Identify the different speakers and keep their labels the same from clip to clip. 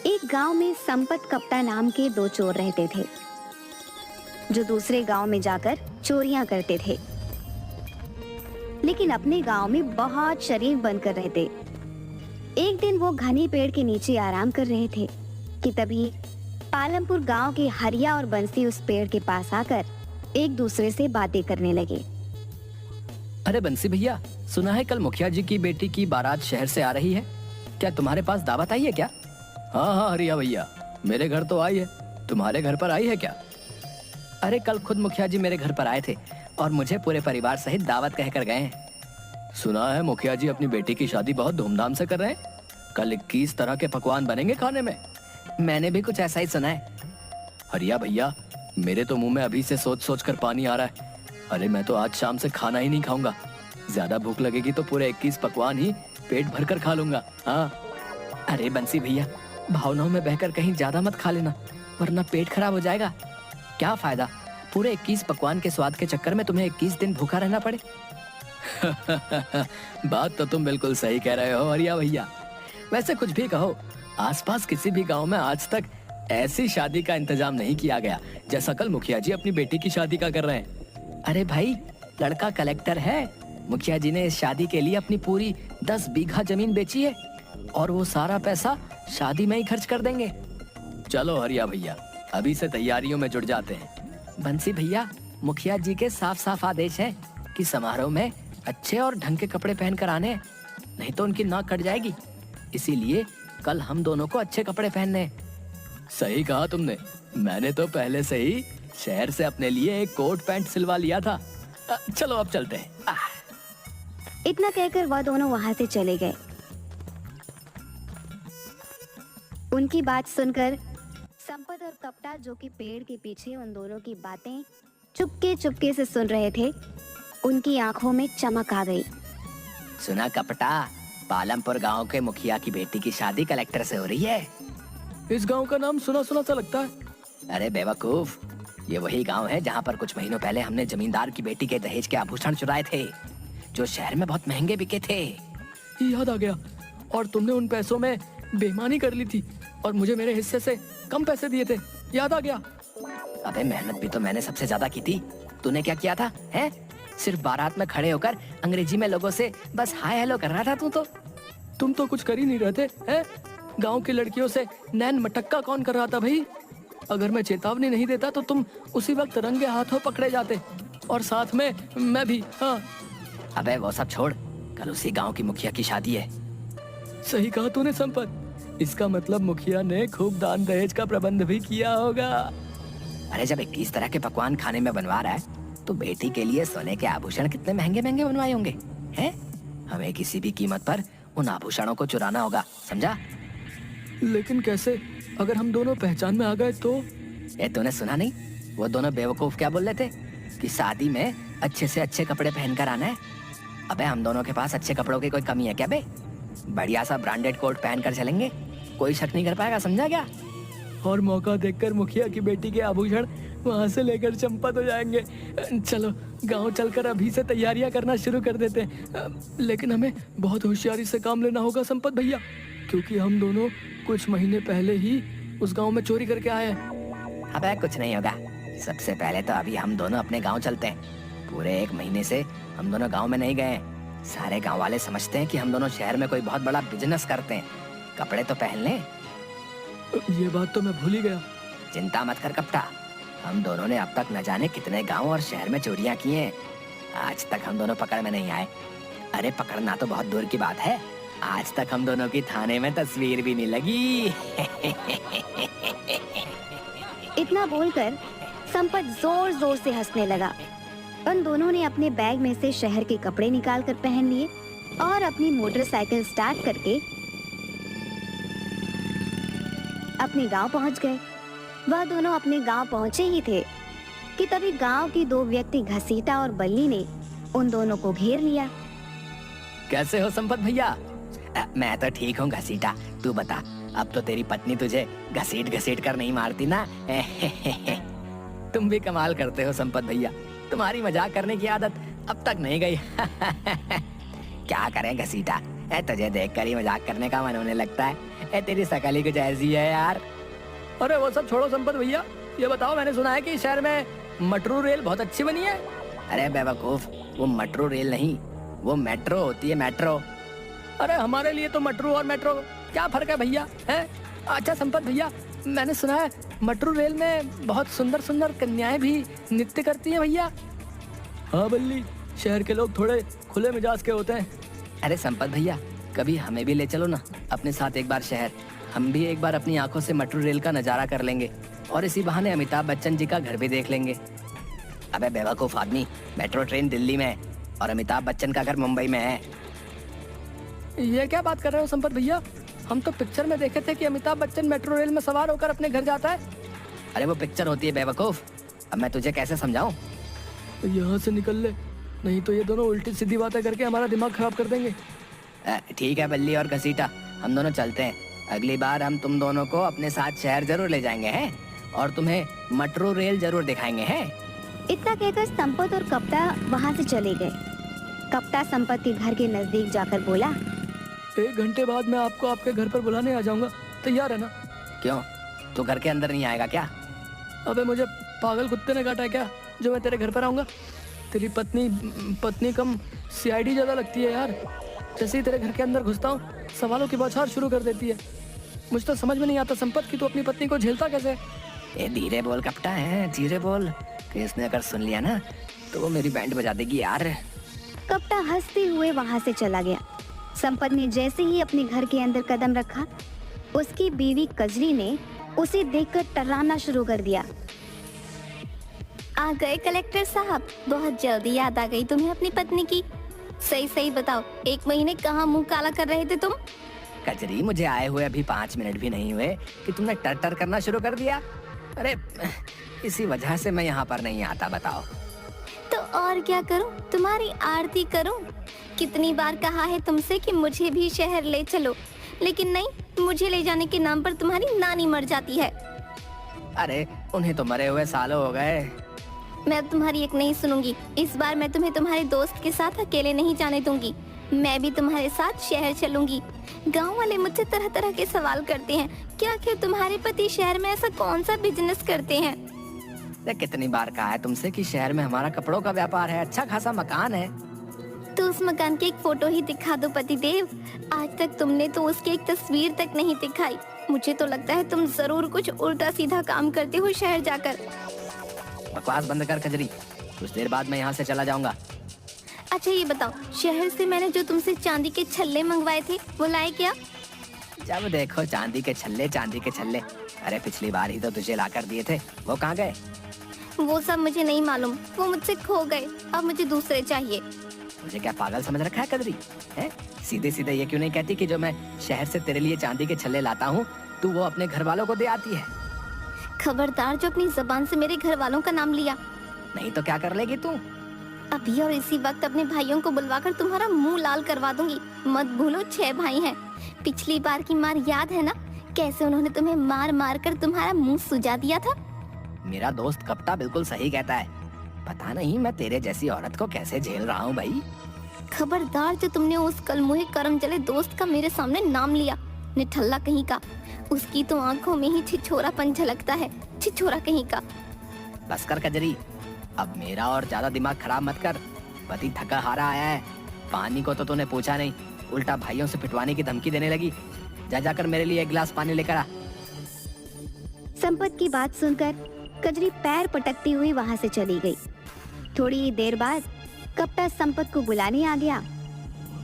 Speaker 1: एक गांव में संपत कपटा नाम के दो चोर रहते थे जो दूसरे गांव में जाकर चोरियां करते थे, लेकिन अपने गांव में बहुत शरीफ बनकर रहते। एक दिन वो घने पेड़ के नीचे आराम कर रहे थे कि तभी पालमपुर गांव के हरिया और बंसी उस पेड़ के पास आकर एक दूसरे से बातें करने लगे।
Speaker 2: अरे बंसी भैया, सुना है कल मुखिया जी की बेटी की बारात शहर से आ रही है, क्या तुम्हारे पास दावत आई है क्या? हाँ हाँ हरिया भैया, मेरे घर तो आई है, तुम्हारे घर पर आई है क्या? अरे कल खुद मुखिया जी मेरे घर पर आए थे और मुझे पूरे परिवार सहित दावत कहकर गए हैं। सुना है मुखिया जी अपनी बेटी की शादी बहुत धूमधाम से कर रहे हैं, कल 21 तरह के पकवान बनेंगे खाने में। मैंने भी कुछ ऐसा ही सुना है। हरिया भैया, मेरे तो मुंह में अभी से सोच सोच कर पानी आ रहा है। अरे मैं तो आज शाम से खाना ही नहीं खाऊंगा, ज्यादा भूख लगेगी तो पूरे 21 पकवान ही पेट भर कर खा लूंगा। हाँ। अरे बंसी भैया, भावनाओं में बहकर कहीं ज्यादा मत खा लेना, वरना पेट खराब हो जाएगा। क्या फायदा पूरे 21 पकवान के स्वाद के चक्कर में तुम्हें 21 दिन भूखा रहना पड़े। बात तो तुम बिल्कुल सही कह रहे हो हरिया भैया। वैसे कुछ भी कहो, आसपास किसी भी गांव में आज तक ऐसी शादी का इंतजाम नहीं किया गया जैसा कल मुखिया जी अपनी बेटी की शादी का कर रहे हैं। अरे भाई, लड़का कलेक्टर है, मुखिया जी ने इस शादी के लिए अपनी पूरी 10 बीघा जमीन बेची है और वो सारा पैसा शादी में ही खर्च कर देंगे। चलो हरिया भैया, अभी से तैयारियों में जुट जाते हैं। बंसी भैया, मुखिया जी के साफ साफ आदेश है कि समारोह में अच्छे और ढंग के कपड़े पहनकर आने हैं, नहीं तो उनकी नाक कट जाएगी। इसीलिए कल हम दोनों को अच्छे कपड़े पहनने हैं। सही कहा तुमने, मैंने तो पहले से ही शहर से अपने लिए एक कोट पैंट सिलवा लिया था। चलो अब चलते हैं।
Speaker 1: इतना कहकर वह दोनों वहां से चले गए। उनकी बात सुनकर संपत और कपटा, जो कि पेड़ के पीछे उन दोनों की बातें चुपके चुपके से सुन रहे थे, उनकी आंखों में चमक आ गई।
Speaker 2: सुना कपटा, पालमपुर गांव के मुखिया की बेटी की शादी कलेक्टर से हो रही है। इस गांव का नाम सुना सुना सा लगता है। अरे बेवकूफ, ये वही गांव है जहां पर कुछ महीनों पहले हमने जमींदार की बेटी के दहेज के आभूषण चुराए थे, जो शहर में बहुत महंगे बिके थे। याद आ गया, और तुमने उन पैसों में बेईमानी कर ली थी और मुझे मेरे हिस्से से कम पैसे दिए थे। याद आ गया। अबे मेहनत भी तो मैंने सबसे ज्यादा की थी, तूने क्या किया था? हैं? सिर्फ बारात में खड़े होकर अंग्रेजी में लोगों से बस हाय हेलो कर रहा था तू तो। तुम तो कुछ कर ही नहीं रहते हैं? गांव की लड़कियों से नैन मटक्का कौन कर रहा था भाई? अगर मैं चेतावनी नहीं देता तो तुम उसी वक्त रंगे हाथों पकड़े जाते, और साथ में मैं भी। हाँ। अबे वो सब छोड़, कल उसी गांव की मुखिया की शादी है। सही कहा तूने संपत, इसका मतलब मुखिया ने खूब दान दहेज का प्रबंध भी किया होगा। अरे जब 21 तरह के पकवान खाने में बनवा रहा है तो बेटी के लिए सोने के आभूषण कितने महंगे महंगे बनवाए होंगे हैं? हमें किसी भी कीमत पर उन आभूषणों को चुराना होगा, समझा? लेकिन कैसे, अगर हम दोनों पहचान में आ गए तो? तूने सुना नहीं, वो दोनों बेवकूफ क्या बोल रहे थे कि शादी में अच्छे से अच्छे कपड़े पहनकर आना है। अबे हम दोनों के पास अच्छे कपड़ों की कोई कमी है क्या बे? बढ़िया सा ब्रांडेड कोट पहनकर चलेंगे, कोई शक नहीं कर पाएगा, समझा क्या? और मौका देखकर मुखिया की बेटी के आभूषण वहाँ से लेकर चंपत हो जाएंगे। चलो गांव चलकर अभी से तैयारियां करना शुरू कर देते हैं। लेकिन हमें बहुत होशियारी से काम लेना होगा संपत भैया, क्योंकि हम दोनों कुछ महीने पहले ही उस गांव में चोरी करके आए हैं। अबे कुछ नहीं होगा, सबसे पहले तो अभी हम दोनों अपने गाँव चलते हैं। पूरे 1 महीने से हम दोनों गाँव में नहीं गए। सारे गाँव वाले समझते हैं कि हम दोनों शहर में कोई बहुत बड़ा बिजनेस करते हैं। कपड़े तो पहन लें। ये बात तो मैं भूल ही गया। चिंता मत कर कपटा, हम दोनों ने अब तक न जाने कितने गांव और शहर में चोरियां की हैं। आज तक हम दोनों पकड़ में नहीं आए। अरे पकड़ना तो बहुत दूर की बात है, आज तक हम दोनों की थाने में तस्वीर भी नहीं लगी।
Speaker 1: इतना बोलकर संपत जोर जोर से हंसने लगा। उन दोनों ने अपने बैग में से शहर के कपड़े निकालकर पहन लिए और अपनी मोटरसाइकिल स्टार्ट करके अपने गांव पहुंच गए। वह दोनों अपने गांव पहुंचे ही थे कि तभी गांव की 2 व्यक्ति घसीटा और बल्ली ने उन दोनों को घेर लिया।
Speaker 2: कैसे हो संपत भैया? मैं तो ठीक हूँ घसीटा, तू बता, अब तो तेरी पत्नी तुझे घसीट घसीट कर नहीं मारती ना? तुम भी कमाल करते हो संपत भैया, तुम्हारी मजाक करने की आदत अब तक नहीं गई। क्या करें घसीटा, तुझे देखकर ही मजाक करने का मन होने लगता है। तेरी शकल ही कुछ ऐसी है यार।
Speaker 3: अरे वो सब छोड़ो संपत भैया, ये बताओ, मैंने सुना है कि शहर में मेट्रो रेल बहुत अच्छी बनी है।
Speaker 2: अरे बेवकूफ, वो मेट्रो रेल नहीं, वो मेट्रो होती है, मेट्रो।
Speaker 3: अरे हमारे लिए तो मेट्रो और मेट्रो क्या फर्क है भैया, हैं? अच्छा संपत भैया, मैंने सुना है मेट्रो रेल में बहुत सुंदर सुंदर कन्याएं भी नृत्य करती हैं भैया। हाँ बल्ली, शहर के लोग थोड़े खुले मिजाज के होते हैं।
Speaker 2: अरे संपत भैया, कभी हमें भी ले चलो ना अपने साथ एक बार शहर। हम भी एक बार अपनी आंखों से मेट्रो रेल का नजारा कर लेंगे और इसी बहाने अमिताभ बच्चन जी का घर भी देख लेंगे। अबे बेवकूफ आदमी, मेट्रो ट्रेन दिल्ली में है और अमिताभ बच्चन का घर मुंबई में है।
Speaker 3: ये क्या बात कर रहे हो संपत भैया? हम तो पिक्चर में देखे थे कि अमिताभ बच्चन मेट्रो रेल में सवार होकर अपने घर जाता है।
Speaker 2: अरे वो पिक्चर होती है बेवकूफ, अब मैं तुझे कैसे समझाऊं?
Speaker 3: यहाँ से निकल ले, नहीं तो ये दोनों उल्टी सीधी बातें करके हमारा दिमाग खराब कर देंगे।
Speaker 2: ठीक है बल्ली और घसीटा, हम दोनों चलते हैं। अगली बार हम तुम दोनों को अपने साथ शहर जरूर ले जाएंगे हैं और तुम्हें मेट्रो रेल जरूर दिखाएंगे हैं।
Speaker 1: इतना कहकर संपत और कप्ता वहाँ से चले गए। कप्ता संपत के घर के नजदीक जाकर बोला,
Speaker 3: 1 घंटे बाद मैं आपको आपके घर पर बुलाने आ जाऊंगा, तैयार है ना?
Speaker 2: क्यों, तू घर के अंदर नहीं आएगा क्या?
Speaker 3: अबे मुझे पागल कुत्ते ने काटा है क्या जो मैं तेरे घर पर आऊंगा? तेरी पत्नी कम सीआईडी ज्यादा लगती है यार। जैसे ही तेरे घर के अंदर घुसता हूँ सवालों की बौछार शुरू कर देती है। मुझे तो समझ में नहीं आता संपत कि तू अपनी पत्नी को झेलता कैसे?
Speaker 2: ए धीरे बोल कप्ता है, धीरे बोल, कि इसने अगर सुन लिया ना तो वो मेरी बैंड बजा देगी यार।
Speaker 1: कप्ता हंसते हुए वहाँ से चला गया। संपत ने जैसे ही अपने घर के अंदर कदम रखा, उसकी बीवी कजरी ने उसे देखकर टर्राना शुरू कर दिया।
Speaker 4: आ गए कलेक्टर साहब, बहुत जल्दी याद आ गई तुम्हें अपनी पत्नी की। सही सही बताओ, 1 महीने कहाँ मुंह काला कर रहे थे तुम?
Speaker 2: कजरी, मुझे आए हुए अभी 5 मिनट भी नहीं हुए कि तुमने टर टर करना शुरू कर दिया। अरे इसी वजह से मैं यहाँ पर नहीं आता, बताओ।
Speaker 4: तो और क्या करूं, तुम्हारी आरती करूं? कितनी बार कहा है तुमसे कि मुझे भी शहर ले चलो, लेकिन नहीं, मुझे ले जाने के नाम पर तुम्हारी नानी मर जाती है।
Speaker 2: अरे उन्हें तो मरे हुए सालों हो गए।
Speaker 4: मैं अब तुम्हारी एक नहीं सुनूंगी। इस बार मैं तुम्हें तुम्हारे दोस्त के साथ अकेले नहीं जाने दूंगी। मैं भी तुम्हारे साथ शहर चलूंगी। गांव वाले मुझसे तरह तरह के सवाल करते हैं कि आखिर तुम्हारे पति शहर में ऐसा कौन सा बिजनेस करते हैं।
Speaker 2: कितनी बार कहा है तुमसे कि शहर में हमारा कपड़ों का व्यापार है, अच्छा खासा मकान है।
Speaker 4: तो उस मकान की एक फोटो ही दिखा दो पति देव। आज तक तुमने तो उसकी एक तस्वीर तक नहीं दिखाई। मुझे तो लगता है तुम जरूर कुछ उल्टा सीधा काम करते हो शहर जाकर।
Speaker 2: बकवास बंद कर कजरी, कुछ देर बाद मैं यहाँ से चला जाऊंगा।
Speaker 4: अच्छा ये बताओ, शहर से मैंने जो तुमसे चांदी के छल्ले मंगवाए थे वो लाए क्या?
Speaker 2: जब देखो चांदी के छल्ले, चांदी के छल्ले। अरे पिछली बार ही तो तुझे ला कर दिए थे, वो कहाँ गए?
Speaker 4: वो सब मुझे नहीं मालूम, वो मुझसे खो गए। अब मुझे दूसरे चाहिए।
Speaker 2: मुझे क्या पागल समझ रखा है कजरी? हैं? सीधे सीधे ये क्यों नहीं कहती कि जो मैं शहर से तेरे लिए चांदी के छल्ले लाता हूँ तू वो अपने घर वालों को दे आती है?
Speaker 4: खबरदार जो अपनी जबान से मेरे घर वालों का नाम लिया।
Speaker 2: नहीं तो क्या कर लेगी तू?
Speaker 4: अभी और इसी वक्त अपने भाइयों को बुलवाकर तुम्हारा मुंह लाल करवा दूंगी। मत भूलो 6 भाई हैं। पिछली बार की मार याद है ना, कैसे उन्होंने तुम्हें मार मार कर तुम्हारा मुंह सुजा दिया था?
Speaker 2: मेरा दोस्त कप्ता बिल्कुल सही कहता है। पता नहीं मैं तेरे जैसी औरत को कैसे झेल रहा हूँ भाई।
Speaker 4: खबरदार जो तुमने उस कलमुहे करम जले दोस्त का मेरे सामने नाम लिया, निठल्ला कहीं का। उसकी तो आंखों में ही छिछोरापन झलकता है, छिछोरा कहीं का।
Speaker 2: बस कर कजरी, अब मेरा और ज्यादा दिमाग खराब मत कर। पति थका हारा आया है, पानी को तो तूने पूछा नहीं, उल्टा भाइयों से पिटवाने की धमकी देने लगी। जा जाकर मेरे लिए 1 गिलास पानी लेकर आ।
Speaker 1: संपत की बात सुनकर कजरी पैर पटकती हुई वहाँ से चली गई। थोड़ी ही देर बाद कप्ता संपत को बुलाने आ गया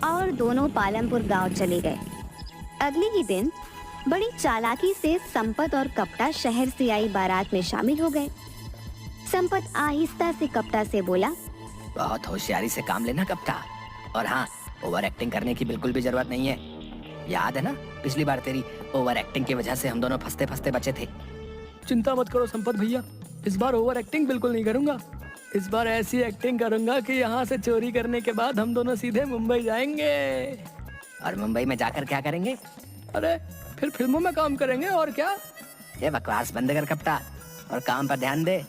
Speaker 1: और दोनों पालमपुर गांव चले गए। अगले ही दिन बड़ी चालाकी से संपत और कप्ता शहर से आई बारात में शामिल हो गए। संपत आहिस्ता से कप्ता से बोला,
Speaker 2: बहुत होशियारी से काम लेना कप्ता, और हाँ, ओवर एक्टिंग करने की बिल्कुल भी जरूरत नहीं है। याद है ना पिछली बार तेरी ओवर एक्टिंग की वजह से हम दोनों फंसते फंसते बचे थे।
Speaker 3: चिंता मत करो संपत भैया, इस बार ओवर एक्टिंग बिल्कुल नहीं करूंगा। इस बार ऐसी एक्टिंग करूंगा कि यहाँ से चोरी करने के बाद हम दोनों सीधे मुंबई जाएंगे।
Speaker 2: और मुंबई में जाकर क्या करेंगे?
Speaker 3: अरे फिर फिल्मों में काम करेंगे और क्या।
Speaker 2: ये बकवास बंद कर कप्ता और काम पर ध्यान दे।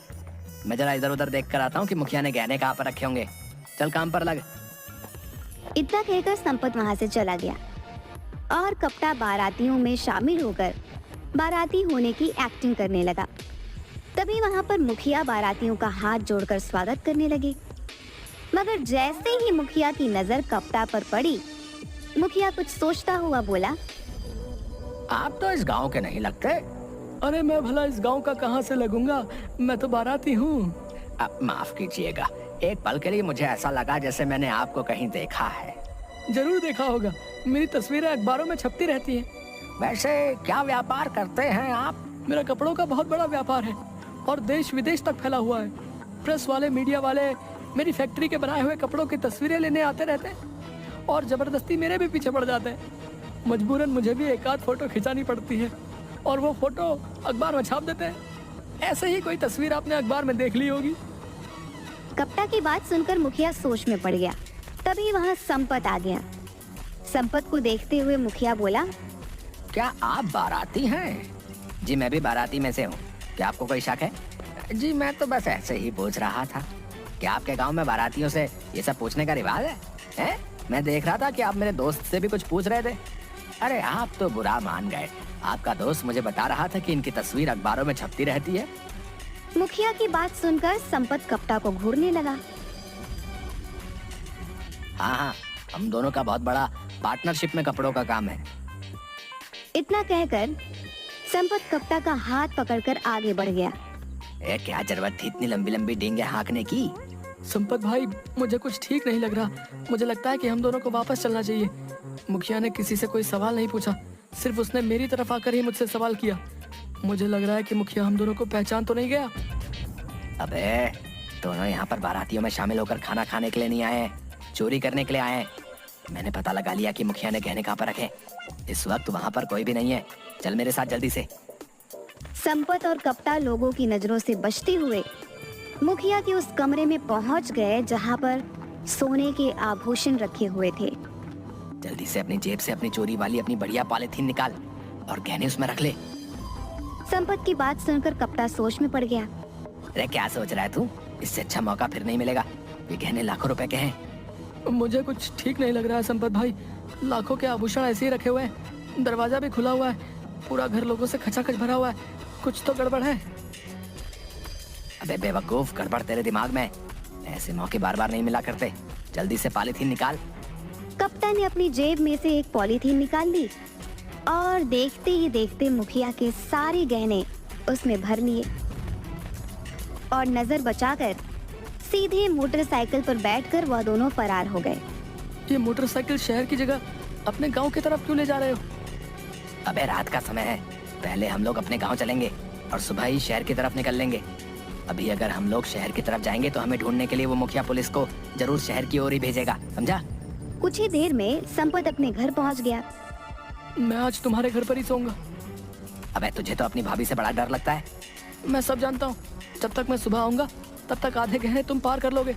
Speaker 2: मैं जरा इधर उधर देख कर आता हूँ कि मुखिया ने गहने कहाँ पर रखे होंगे। चल काम पर लग।
Speaker 1: इतना कहकर संपत वहां से चला गया और कपटा बारातियों में शामिल होकर बाराती होने की एक्टिंग करने लगा। तभी वहां पर मुखिया बारातियों का हाथ जोड़कर स्वागत करने लगे, मगर जैसे ही मुखिया की नजर कपटा पर पड़ी, मुखिया कुछ सोचता हुआ बोला,
Speaker 2: आप तो इस गांव के नहीं लगते।
Speaker 3: अरे मैं भला इस गांव का कहाँ से लगूंगा, मैं तो बाराती हूँ।
Speaker 2: अब माफ कीजिएगा, एक पल के लिए मुझे ऐसा लगा जैसे मैंने आपको कहीं देखा है।
Speaker 3: जरूर देखा होगा, मेरी तस्वीरें अखबारों में छपती रहती हैं।
Speaker 2: वैसे क्या व्यापार करते हैं आप?
Speaker 3: मेरा कपड़ों का बहुत बड़ा व्यापार है और देश विदेश तक फैला हुआ है। प्रेस वाले, मीडिया वाले मेरी फैक्ट्री के बनाए हुए कपड़ों की तस्वीरें लेने आते रहते हैं और जबरदस्ती मेरे भी पीछे पड़ जाते हैं। मजबूरन मुझे भी एक आध फोटो खिंचानी पड़ती है और वो फोटो अखबार में छाप देते हैं। ऐसे ही कोई तस्वीर आपने अखबार में देख ली होगी।
Speaker 1: कपटा की बात सुनकर मुखिया सोच में पड़ गया। तभी वहां संपत आ गया। संपत को देखते हुए मुखिया बोला,
Speaker 2: क्या आप बाराती हैं? जी मैं भी बाराती में से हूँ। क्या आपको कोई शक है? जी मैं तो बस ऐसे ही पूछ रहा था। क्या आपके गांव में बारातियों से ये सब पूछने का रिवाज है? हैं? मैं देख रहा था कि आप मेरे दोस्त से भी कुछ पूछ रहे थे। अरे आप तो बुरा मान गए। आपका दोस्त मुझे बता रहा था कि इनकी तस्वीर अखबारों में छपती रहती है।
Speaker 1: मुखिया की बात सुनकर संपत कपटा को घूरने लगा।
Speaker 2: हाँ, हम दोनों का बहुत बड़ा पार्टनरशिप में कपड़ों का काम है।
Speaker 1: इतना कहकर संपत कपटा का हाथ पकड़कर आगे बढ़ गया।
Speaker 2: क्या जरूरत थी इतनी लंबी लंबी डींगे हाँकने की?
Speaker 3: संपत भाई, मुझे कुछ ठीक नहीं लग रहा। मुझे लगता है कि हम दोनों को वापस चलना चाहिए। मुखिया ने किसी से कोई सवाल नहीं पूछा, सिर्फ उसने मेरी तरफ आकर ही मुझसे सवाल किया। मुझे लग रहा है कि मुखिया हम दोनों को पहचान तो नहीं गया।
Speaker 2: अबे दोनों यहाँ पर बारातियों में शामिल होकर खाना खाने के लिए नहीं आए, चोरी करने के लिए आए। मैंने पता लगा लिया कि मुखिया ने गहने कहाँ पर रखे। इस वक्त वहाँ पर कोई भी नहीं है। चल मेरे साथ जल्दी से।
Speaker 1: संपत और कपटा लोगों की नजरों से बचते हुए मुखिया के उस कमरे में पहुंच गए जहां पर सोने के आभूषण रखे हुए थे।
Speaker 2: जल्दी से अपनी जेब से अपनी चोरी वाली अपनी बढ़िया पॉलिथीन निकाल और गहने उसमें रख ले।
Speaker 1: संपत की बात सुनकर कपटा सोच में पड़ गया।
Speaker 2: अरे क्या सोच रहा है तू? इससे अच्छा मौका फिर नहीं मिलेगा। ये गहने लाखों रुपए के हैं।
Speaker 3: मुझे कुछ ठीक नहीं लग रहा है संपत भाई। लाखों के आभूषण ऐसे ही रखे हुए हैं, दरवाजा भी खुला हुआ है, पूरा घर लोगों से खचाखच भरा हुआ है। कुछ तो गड़बड़ है।
Speaker 2: अबे बेवकूफ, गड़बड़ तेरे दिमाग में। ऐसे मौके बार बार नहीं मिला करते। जल्दी से पॉलिथीन निकाल।
Speaker 1: कप्तान ने अपनी जेब में से एक पॉलीथीन निकाल ली और देखते ही देखते मुखिया के सारे गहने उसमें भर लिए और नजर बचाकर सीधे मोटरसाइकिल पर बैठकर वह दोनों फरार हो गए।
Speaker 3: ये मोटरसाइकिल शहर की जगह अपने गांव की तरफ क्यों ले जा रहे हो?
Speaker 2: अबे रात का समय है, पहले हम लोग अपने गांव चलेंगे और सुबह ही शहर की तरफ निकल लेंगे। अभी अगर हम लोग शहर की तरफ जाएंगे तो हमें ढूंढने के लिए वो मुखिया पुलिस को जरूर शहर की ओर ही भेजेगा, समझा?
Speaker 1: कुछ ही देर में संपत अपने घर पहुंच गया।
Speaker 3: मैं आज तुम्हारे घर पर ही सोऊंगा।
Speaker 2: अबे तुझे तो अपनी भाभी से बड़ा डर लगता है।
Speaker 3: मैं सब जानता हूँ। जब तक मैं सुबह आऊंगा तब तक आधे गहने तुम पार कर लोगे।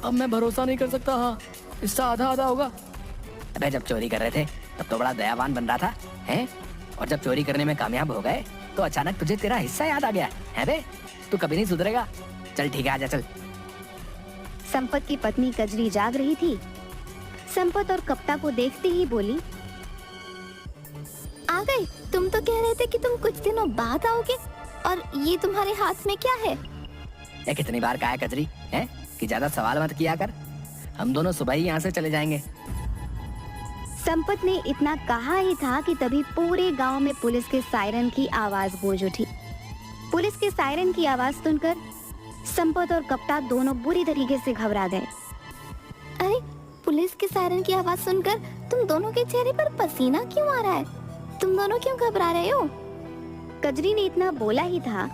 Speaker 3: अब मैं भरोसा नहीं कर सकता। हाँ, इससे आधा आधा होगा।
Speaker 2: अबे जब चोरी कर रहे थे तब तो बड़ा दयावान बन रहा था, हैं? और जब चोरी करने में कामयाब हो गए तो अचानक तुझे तेरा हिस्सा याद आ गया है बे? तू कभी नहीं सुधरेगा। चल ठीक है, आजा चल।
Speaker 1: संपत की पत्नी कजरी जाग रही थी। संपत और कप्ता को देखते ही बोली,
Speaker 4: आ गए? तुम तो कह रहे थे कि तुम कुछ दिनों बाद आओगे, और ये तुम्हारे हाथ में क्या है?
Speaker 2: ये कितनी बार कहा है कजरी, हैं? कि ज्यादा सवाल मत किया कर। हम दोनों सुबह ही यहाँ से चले जाएंगे।
Speaker 1: संपत ने इतना कहा ही था कि तभी पूरे गांव में पुलिस के सायरन की आवाज गूंज उठी। पुलिस के सायरन की आवाज सुनकर संपत और कप्ता दोनों बुरी तरीके से घबरा गए।
Speaker 4: अरे, पुलिस के सायरन की आवाज सुनकर तुम दोनों के चेहरे पर पसीना क्यों आ रहा है? तुम दोनों क्यों घबरा रहे हो?
Speaker 1: कजरी ने इतना बोला ही था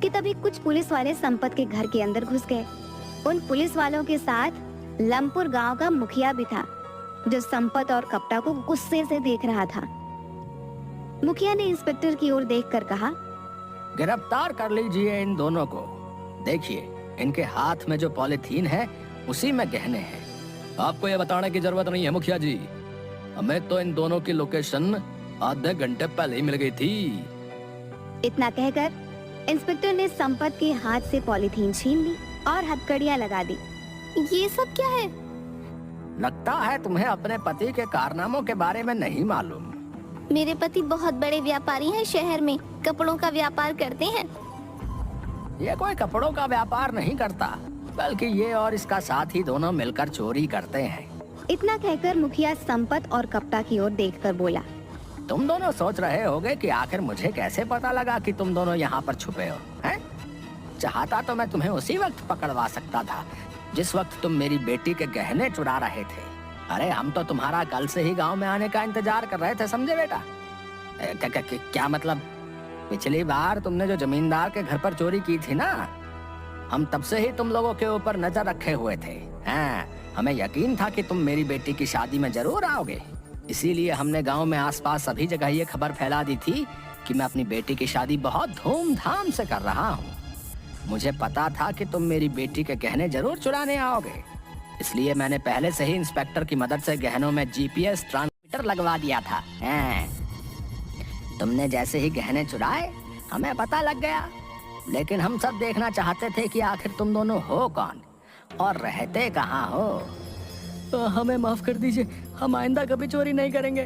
Speaker 1: कि तभी कुछ पुलिस वाले संपत के घर के अंदर घुस गए। उन पुलिस वालों के साथ लमपुर गांव का मुखिया भी था, जो संपत और कप्ता को गुस्से से देख रहा था। मुखिया ने इंस्पेक्टर की ओर देखकर कहा,
Speaker 2: गिरफ्तार कर लीजिए इन दोनों को। देखिए, इनके हाथ में जो पॉलिथीन है उसी में गहने हैं।
Speaker 3: आपको ये बताने की जरूरत नहीं है मुखिया जी। हमें तो इन दोनों की लोकेशन आधे घंटे पहले ही मिल गई थी।
Speaker 1: इतना कहकर इंस्पेक्टर ने संपत के हाथ से पॉलीथीन छीन ली और हथकड़ियां लगा दी।
Speaker 4: ये सब क्या है?
Speaker 2: लगता है तुम्हें अपने पति के कारनामों के बारे में नहीं मालूम।
Speaker 4: मेरे पति बहुत बड़े व्यापारी हैं, शहर में कपड़ों का व्यापार करते हैं।
Speaker 2: ये कोई कपड़ों का व्यापार नहीं करता, बल्कि ये और इसका साथी दोनों मिलकर चोरी करते हैं।
Speaker 1: इतना कहकर मुखिया संपत और कपटा की ओर देखकर बोला।
Speaker 2: तुम दोनों सोच रहे होगे कि आखिर मुझे कैसे पता लगा कि तुम दोनों यहाँ पर छुपे हो, हैं? चाहता तो मैं तुम्हें उसी वक्त पकड़वा सकता था जिस वक्त तुम मेरी बेटी के गहने चुरा रहे थे। अरे हम तो तुम्हारा कल से ही गांव में आने का इंतजार कर रहे थे, समझे बेटा? क्या मतलब? पिछली बार तुमने जो जमींदार के घर पर चोरी की थी ना, हम तब से ही तुम लोगों के ऊपर नजर रखे हुए थे। हाँ, हमें यकीन था कि तुम मेरी बेटी की शादी में जरूर आओगे, इसीलिए हमने गांव में आसपास सभी जगह ये खबर फैला दी थी कि मैं अपनी बेटी की शादी बहुत धूमधाम से कर रहा हूँ। मुझे पता था कि तुम मेरी बेटी के गहने जरूर चुराने आओगे, इसलिए मैंने पहले से ही इंस्पेक्टर की मदद से गहनों में जीपीएस ट्रांसमीटर लगवा दिया था। तुमने जैसे ही गहने चुराए हमें पता लग गया, लेकिन हम सब देखना चाहते थे कि आखिर तुम दोनों हो कौन और रहते कहाँ हो।
Speaker 3: हमें माफ कर दीजिए, हम आइंदा कभी चोरी नहीं करेंगे।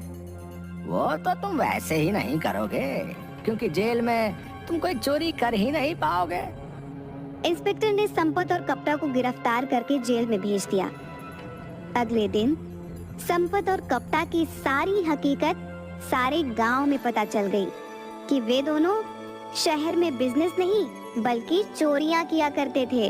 Speaker 2: वो तो तुम वैसे ही नहीं करोगे, क्योंकि जेल में तुम कोई चोरी कर ही नहीं पाओगे।
Speaker 1: इंस्पेक्टर ने संपत और कपटा को गिरफ्तार करके जेल में भेज दिया। अगले दिन संपत और कपटा की सारी हकीकत सारे गांव में पता चल गई कि वे दोनों शहर में बिजनेस नहीं बल्कि चोरियां किया करते थे।